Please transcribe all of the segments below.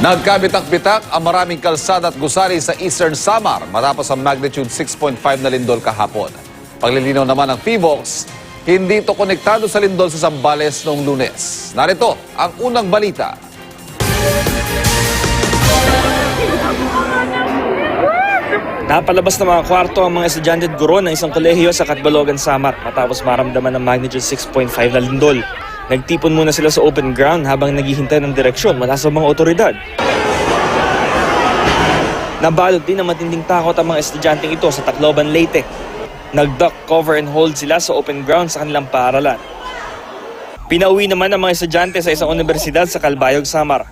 Nagkabitak-bitak ang maraming kalsada at gusali sa Eastern Samar matapos ang magnitude 6.5 na lindol kahapon. Paglilinaw naman ng PHIVOLCS, hindi ito konektado sa lindol sa Zambales noong Lunes. Narito ang unang balita. Napalabas ng mga kwarto ang mga estudyante at guro ng isang kolehiyo sa Catbalogan, Samar matapos maramdaman ng magnitude 6.5 na lindol. Nagtipon muna sila sa open ground habang naghihintay ng direksyon mula sa mga otoridad. Nabalot din ng matinding takot ang mga estudyanteng ito sa Tacloban, Leyte. Nag-duck, cover and hold sila sa open ground sa kanilang paaralan. Pinauwi naman ang mga estudyante sa isang universidad sa Calbayog, Samar.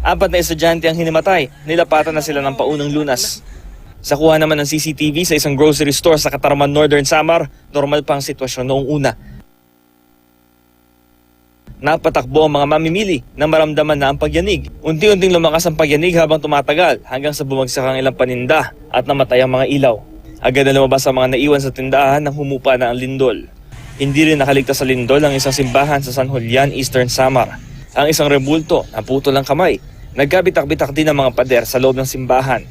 4 na estudyante ang hinimatay, nilapatan na sila ng paunang Lunas. Sa kuha naman ng CCTV sa isang grocery store sa Catarman, Northern Samar, normal pa ang sitwasyon noong una. Napatakbo ang mga mamimili na maramdaman na ang pagyanig. Unti-unting lumakas ang pagyanig habang tumatagal hanggang sa bumagsak ang ilang paninda at namatay ang mga ilaw. Agad na lumabas ang mga naiwan sa tindahan nang humupa na ang lindol. Hindi rin nakaligtas sa lindol ang isang simbahan sa San Julian, Eastern Samar. Ang isang rebulto, naputol ang kamay. Nagkabitak-bitak din ang mga pader sa loob ng simbahan.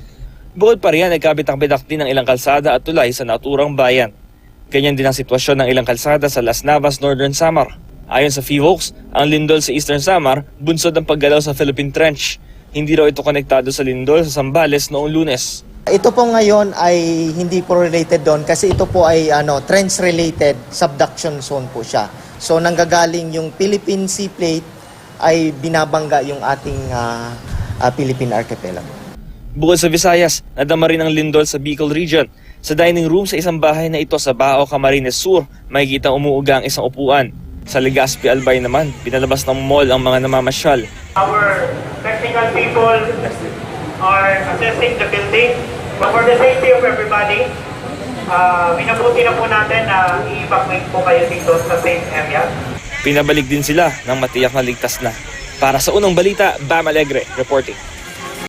Bukod pa riyan, nagkabitak-bitak din ang ilang kalsada at tulay sa naturang bayan. Ganyan din ang sitwasyon ng ilang kalsada sa Las Navas, Northern Samar. Ayon sa PHIVOLCS, ang lindol sa Eastern Samar bunsod ng paggalaw sa Philippine Trench. Hindi raw ito konektado sa lindol sa Zambales noong Lunes. Ito po ngayon ay hindi po related doon kasi ito po ay trench-related subduction zone po siya. So nanggagaling yung Philippine Sea Plate ay binabangga yung ating Philippine Archipelago. Bukod sa Visayas, nadama rin ang lindol sa Bicol Region. Sa dining room sa isang bahay na ito sa Bao, Camarines Sur, makikita umuuga ang isang upuan. Sa Legazpi, Albay naman, pinalabas ng mall ang mga namamasyal. Our technical people are assessing the building. But for the safety of everybody, minabuti na po natin na i-evacuate po kayo dito sa safe area. Pinabalik din sila ng matiyak na ligtas na. Para sa unang balita, Bam Alegre reporting.